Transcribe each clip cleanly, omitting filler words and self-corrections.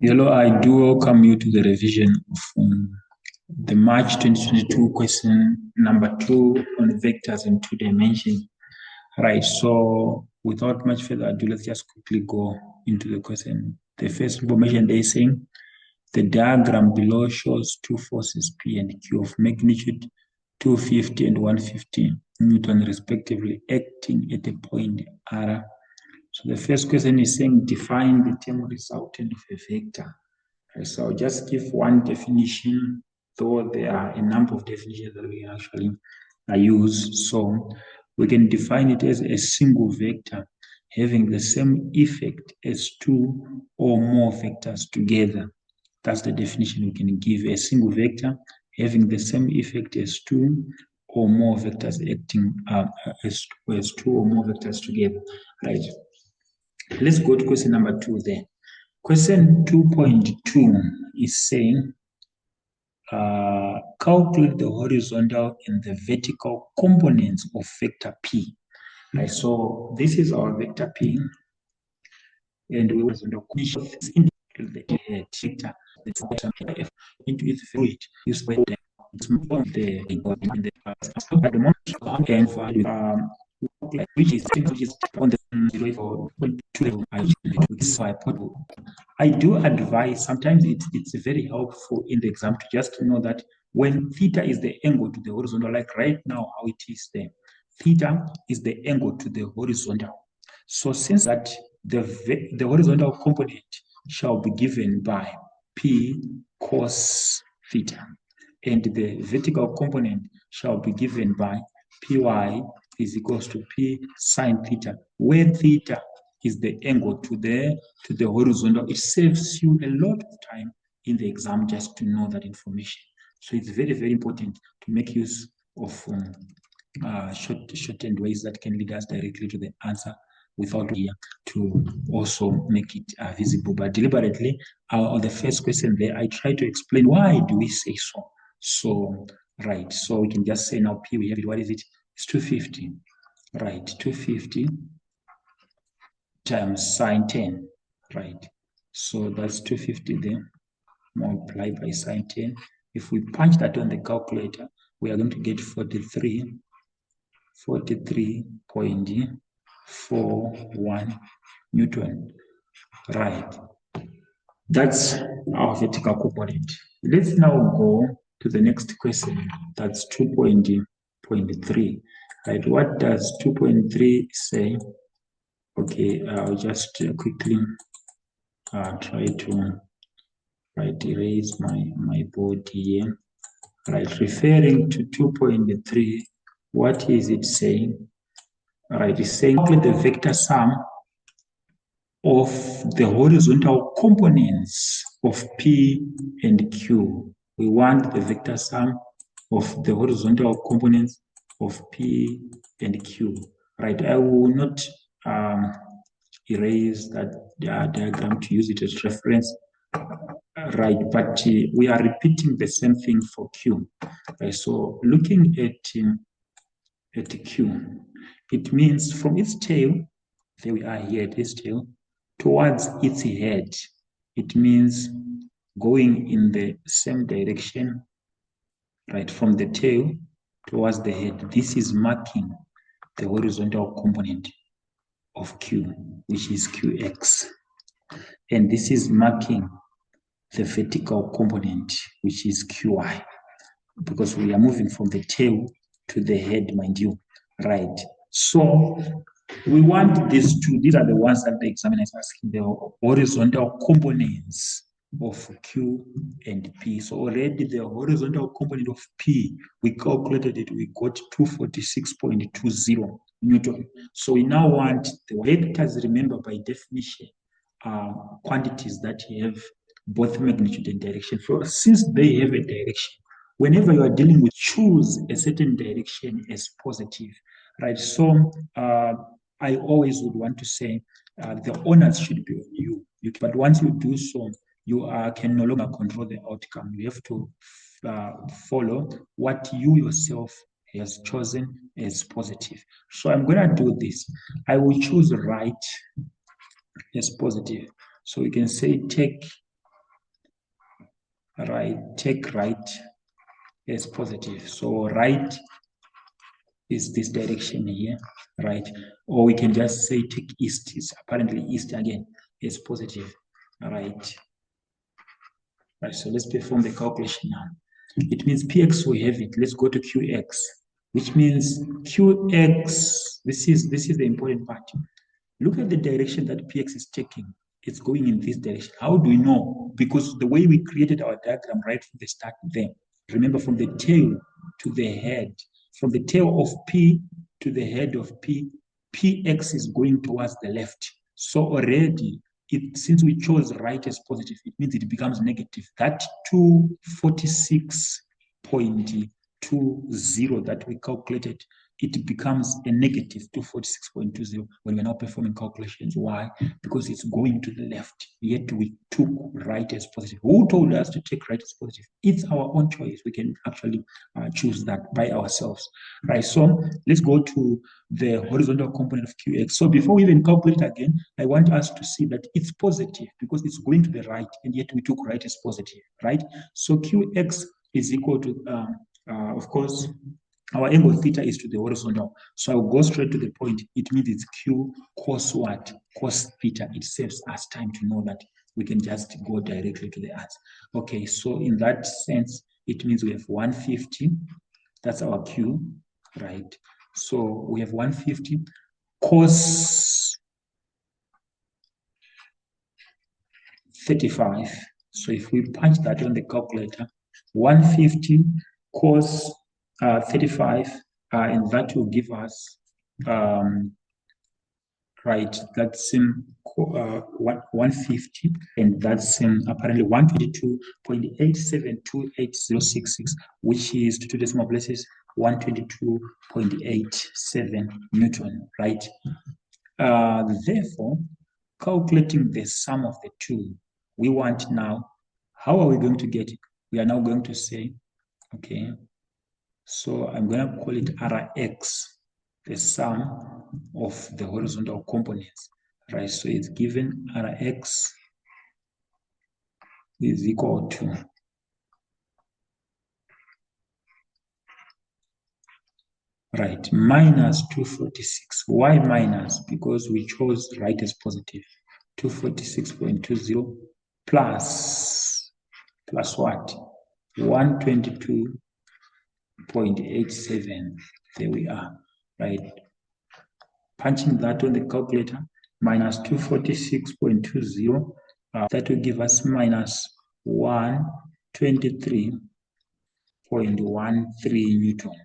Hello, I do welcome you to the revision of the March 2022 question number 2 on vectors in 2 dimensions. Right, so without much further ado, let's just quickly go into the question. The first information they're saying, the diagram below shows two forces P and Q of magnitude 250 and 150 Newton respectively acting at a point R. So the first question is saying define the term resultant of a vector. So I'll just give one definition, though there are a number of definitions that we can actually use. So we can define it as a single vector having the same effect as two or more vectors together. That's the definition we can give: a single vector having the same effect as two or more vectors acting as two or more vectors together. Right. Let's go to question number 2 there. Question 2.2 is saying, calculate the horizontal and the vertical components of vector P. Right, so this is our vector P, and we will into the vector into its fluid. You spread the in the at the moment and value which is on the way for 2 level. I do advise sometimes it's very helpful in the exam to just know that when theta is the angle to the horizontal, like right now how it is there, theta is the angle to the horizontal. So since that the horizontal component shall be given by P cos theta, and the vertical component shall be given by Py is equals to P sine theta, where theta is the angle to the horizontal. It saves you a lot of time in the exam just to know that information. So it's very, very important to make use of shortened ways that can lead us directly to the answer without here to also make it visible. But deliberately, on the first question there, I try to explain why do we say so. So, right, so we can just say now P, we have it, what is it? It's 250, right, 250 times sine 10, right? So that's 250 there, multiplied by sine 10. If we punch that on the calculator, we are going to get 43.41 Newton, right? That's our vertical component. Let's now go to the next question. That's 2.3. Right? What does 2.3 say? Okay, I'll just quickly try to erase my board here. Right, referring to 2.3, what is it saying? Right, it's saying the vector sum of the horizontal components of P and Q. We want the vector sum of the horizontal components of P and Q. Right, I will not erase that diagram to use it as reference. Right, but we are repeating the same thing for Q. Right, so looking at Q, it means from its tail, there we are here at its tail, towards its head. It means going in the same direction, right, from the tail towards the head. This is marking the horizontal component of Q, which is QX. And this is marking the vertical component, which is QI, because we are moving from the tail to the head, mind you, right? So we want these two. These are the ones that the examiner is asking, the horizontal components of Q and P. So already the horizontal component of P, we calculated it, we got 246.20 Newton. So we now want the vectors, remember by definition, quantities that have both magnitude and direction. So since they have a direction, whenever you are dealing with, choose a certain direction as positive, right? So I always would want to say the onus should be on you. But once you do so, you can no longer control the outcome. You have to follow what you yourself has chosen as positive. So I'm going to do this. I will choose right as positive. So we can say take right, take right as positive. So right is this direction here, right? Or we can just say take east is apparently east again is positive, right? Right, so let's perform the calculation now. It means Px, we have it. Let's go to Qx, which means Qx, this is the important part. Look at the direction that Px is taking. It's going in this direction. How do we know? Because the way we created our diagram right from the start there, remember from the tail to the head, from the tail of P to the head of P, Px is going towards the left. So already, since we chose right as positive, it means it becomes negative. That 246.20 that we calculated, it becomes a negative 246.20 when we're now performing calculations. Why? Because it's going to the left. Yet we took right as positive. Who told us to take right as positive? It's our own choice. We can actually choose that by ourselves. Right. So let's go to the horizontal component of QX. So before we even calculate again, I want us to see that it's positive because it's going to the right, and yet we took right as positive. Right. So QX is equal to, of course, our angle theta is to the horizontal. So I'll go straight to the point. It means it's Q cos what? Cos theta. It saves us time to know that we can just go directly to the answer. Okay, so in that sense, it means we have 150. That's our Q, right? So we have 150 cos 35. So if we punch that on the calculator, 150 cos 35, and that will give us, right, that's 150, and that's apparently 122.87280666, which is to two decimal places 122.87 Newton, right? Therefore, calculating the sum of the two, we want now, how are we going to get it? We are now going to say, okay, so I'm going to call it Rx, the sum of the horizontal components, right? So it's given Rx is equal to right, minus 246. Why minus? Because we chose right as positive. 246.20 plus what? 122.87. There we are, right? Punching that on the calculator, minus 246.20, that will give us minus 123.13 Newton.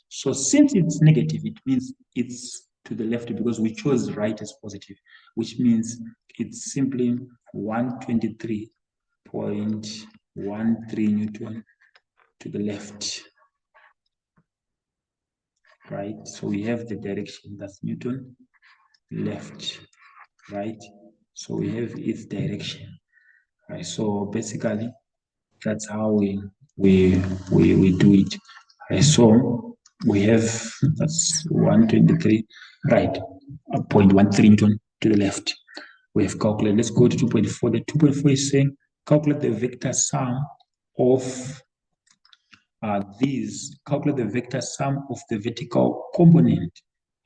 So since it's negative, it means it's to the left because we chose right as positive, which means it's simply 123.13 Newton to the left, right? So we have the direction, that's Newton, left, right? So we have its direction, right? So basically, that's how we do it. Right? So we have, that's 123, right? 0.13 Newton to the left. We have calculated. Let's go to 2.4. The 2.4 is saying calculate the vector sum of calculate the vector sum of the vertical component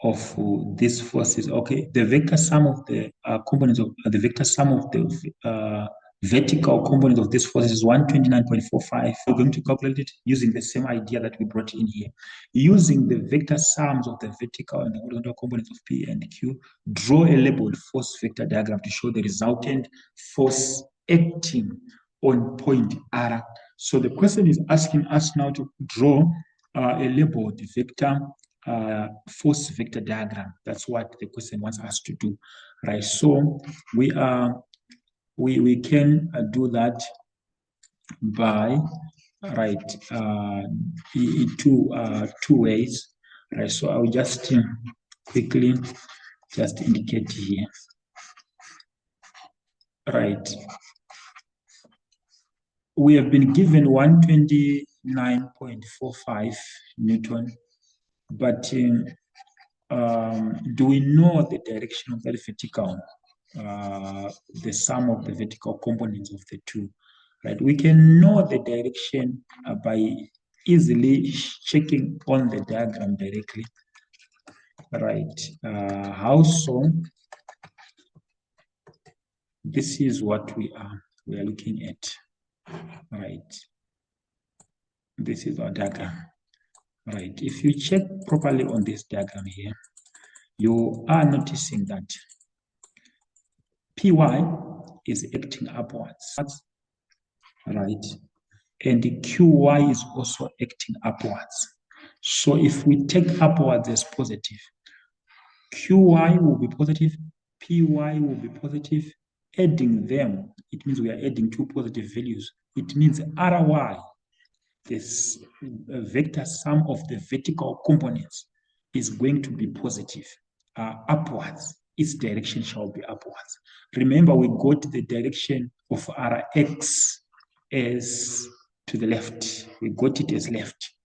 of these forces. Okay, the vector sum of the components of the vector sum of the vertical component of this force is 129.45. We're going to calculate it using the same idea that we brought in here. Using the vector sums of the vertical and horizontal components of P and Q, draw a labeled force vector diagram to show the resultant force acting on point R. So the question is asking us now to draw a labeled vector force vector diagram. That's what the question wants us to do, right? So we can do that by two ways, right? So I'll just quickly just indicate here, right? We have been given 129.45 Newton, but do we know the direction of that vertical, the sum of the vertical components of the two? right? We can know the direction by easily checking on the diagram directly, right? How so? This is what we are looking at, right? This is our diagram, right? If you check properly on this diagram here, you are noticing that PY is acting upwards, right? And the QY is also acting upwards. So if we take upwards as positive, QY will be positive, PY will be positive. Adding them, it means we are adding two positive values. It means RY, this vector sum of the vertical components, is going to be positive, upwards. Its direction shall be upwards. Remember, we got the direction of Rx as to the left. We got it as left,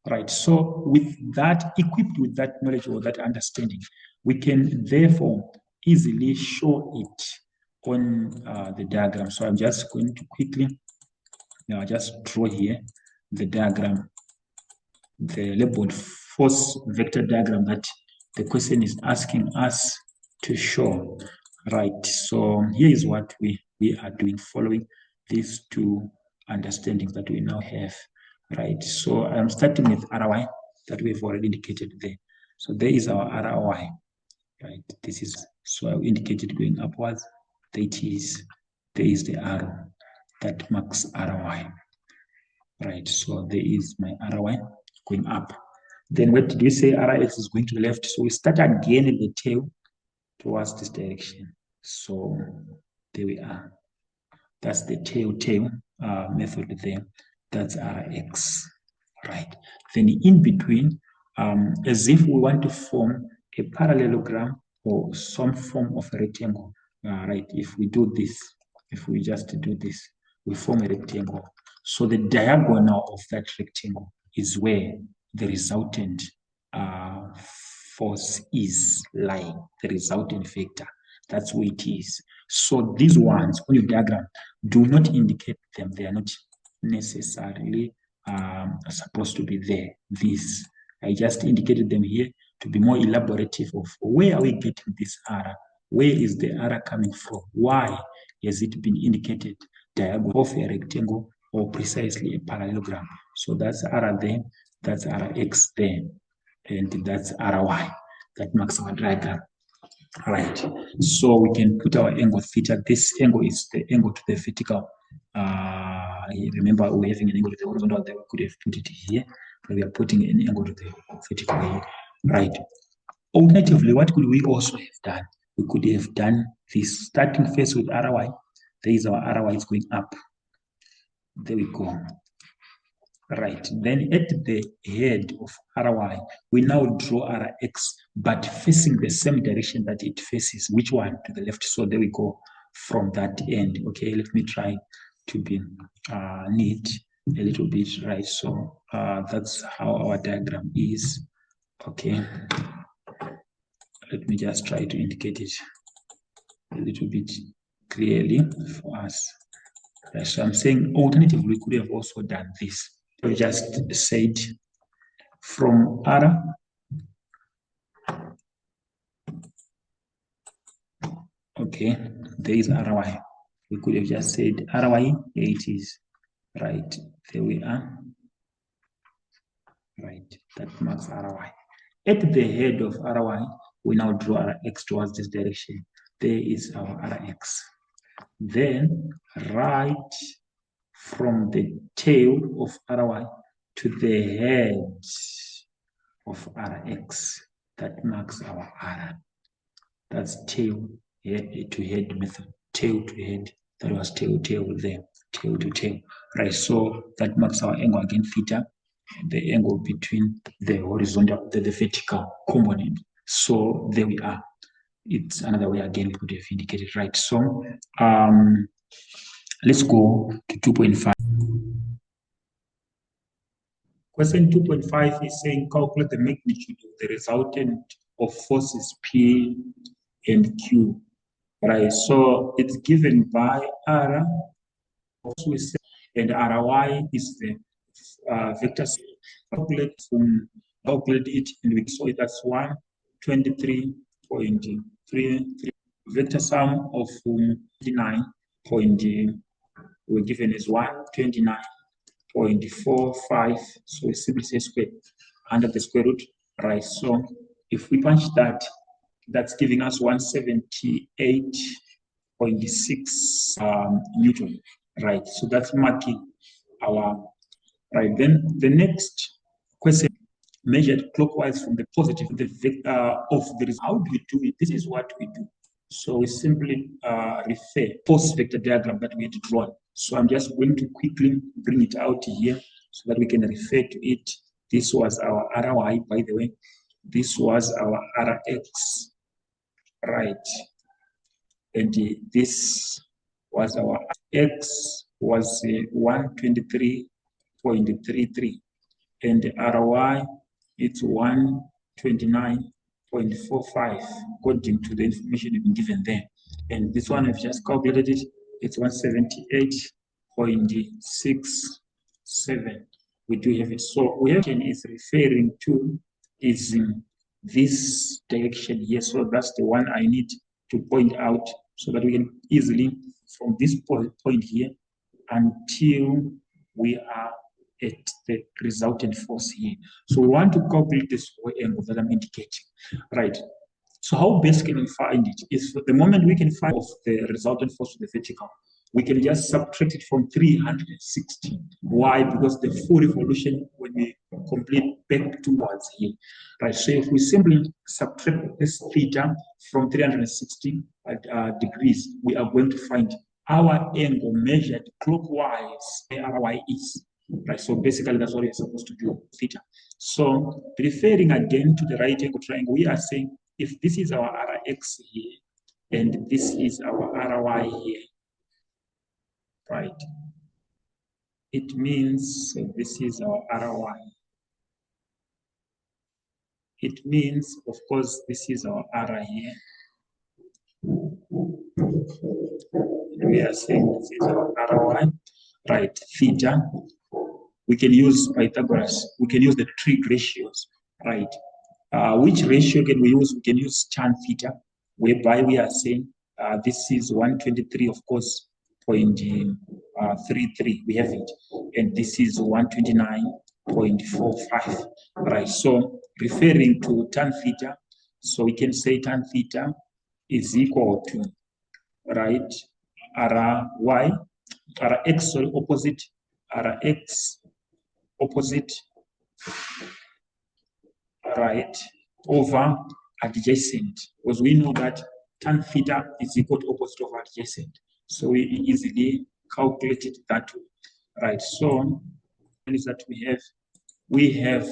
right? So with that, equipped with that knowledge or that understanding, we can therefore easily show it on the diagram. So I'm just going to quickly just draw here the diagram, the labeled force vector diagram that the question is asking us to show, right? So here is what we are doing, following these two understandings that we now have, right? So I'm starting with RY that we've already indicated there. So there is our RY, right? This is, so I indicated going upwards. There is the arrow that marks RY, right? So there is my RY going up. Then what did we say? RX is going to the left. So we start again in the tail towards this direction. So there we are. That's the tail method there. That's Rx, right? Then in between, as if we want to form a parallelogram or some form of a rectangle, right? If we do this, if we just do this, we form a rectangle. So the diagonal of that rectangle is where the resultant force is lying, the resultant vector. That's where it is. So these ones on your diagram, do not indicate them. They are not necessarily supposed to be there. This, I just indicated them here to be more elaborative of where are we getting this R? Where is the R coming from? Why has it been indicated diagonal of a rectangle or precisely a parallelogram? So that's R there, that's Rx there, and that's Ry. That marks our diagram. Right. So we can put our angle theta. This angle is the angle to the vertical. Remember, we're having an angle to the horizontal. We could have put it here, but we are putting an angle to the vertical here. Right. Alternatively, what could we also have done? We could have done this starting first with Ry. There is our Ry is going up. There we go. Right. Then at the head of Ry, we now draw Rx, but facing the same direction that it faces. Which one? To the left. So there we go from that end. Okay, let me try to be neat a little bit. Right. So that's how our diagram is. Okay. Let me just try to indicate it a little bit clearly for us. Right. So I'm saying alternatively, we could have also done this. We just said from R, okay, there is Ry. We could have just said Ry, here it is, right? There we are, right? That marks Ry. At the head of Ry, we now draw Rx towards this direction. There is our Rx. Then right from the tail of Ry to the head of Rx, that marks our R. That's tail to head method. Tail to head. That was tail there. Tail to tail. Right. So that marks our angle again, theta. The angle between the horizontal, the vertical component. So there we are. It's another way again we could have indicated, right? So let's go to 2.5. Question 2.5 is saying calculate the magnitude of the resultant of forces P and Q. Right, so it's given by R. We say and Ry is the vector. Calculate it, and we saw it as 123.33. Vector sum of 29. We're given as 129.45. So we simply say square under the square root, right? So if we punch that, that's giving us 178.6 Newton, right? So that's marking our, right? Then the next question, measured clockwise from the positive the vector of the result. How do we do it? This is what we do. So we simply refer post vector diagram that we had drawn. So I'm just going to quickly bring it out here so that we can refer to it. This was our Ry, by the way. This was our Rx, right? And this was our X was 123.33, and Ry it's 129.45 according to the information you've been given there. And this one I've just calculated it, it's 178.67. We do have it. So we have is referring to is in this direction here. So that's the one I need to point out so that we can easily from this point here until we are at the resultant force here. So we want to calculate this angle that I'm indicating, right? So how best can we find it? Is the moment we can find of the resultant force to the vertical, we can just subtract it from 360. Why? Because the full revolution when we complete back towards here, right? So if we simply subtract this theta from 360 degrees, we are going to find our angle measured clockwise where Ry is. Right, so basically that's what we're supposed to do, theta. So referring again to the right angle triangle, we are saying if this is our Rx here and this is our Ry here, right? It means this is our Ry. It means, of course, this is our R here. We are saying this is our Ry, right? Theta. We can use Pythagoras. We can use the trig ratios, right? Which ratio can we use? We can use tan theta, whereby we are saying this is 123, of course, 0.33. We have it. And this is 129.45, right? So referring to tan theta, so we can say tan theta is equal to, right, Ry, Rx, sorry, opposite, Rx opposite, right, over adjacent, because we know that tan theta is equal to opposite of adjacent. So we easily calculate it that way, right? So is that we have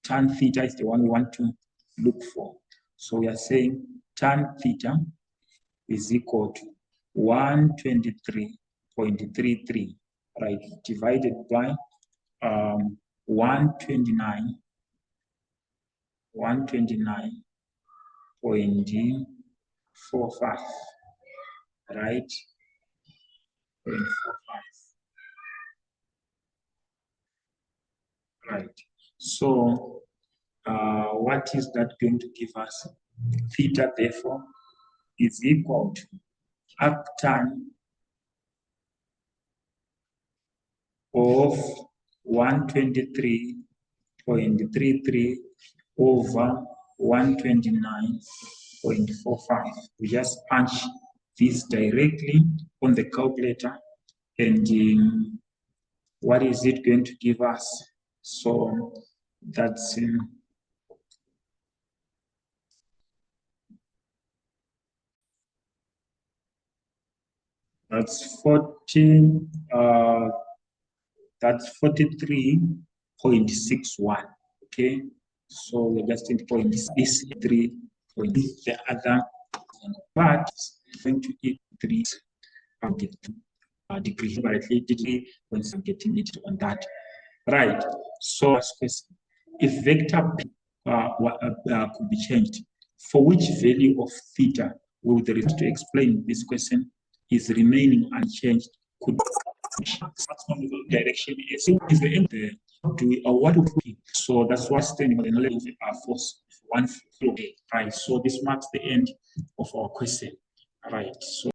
tan theta is the one we want to look for. So we are saying tan theta is equal to 123.33, right, divided by 129.45, right? 0.45. Right. So what is that going to give us? Theta, therefore, is equal to arctan of 123.33 over 129.45. We just punch this directly on the calculator, and what is it going to give us? So that's that's 14. That's 43.61. Okay, so we're just in point this 3 point the other, but going to eat 3 degree, but at least degree when I'm getting it on that, right? So if vector P could be changed, for which value of theta will the result to explain this question is remaining unchanged? Could direction is the end of the do or what would be. So that's why standing on the knowledge of our force one flow. Right. So this marks the end of our question. Right. So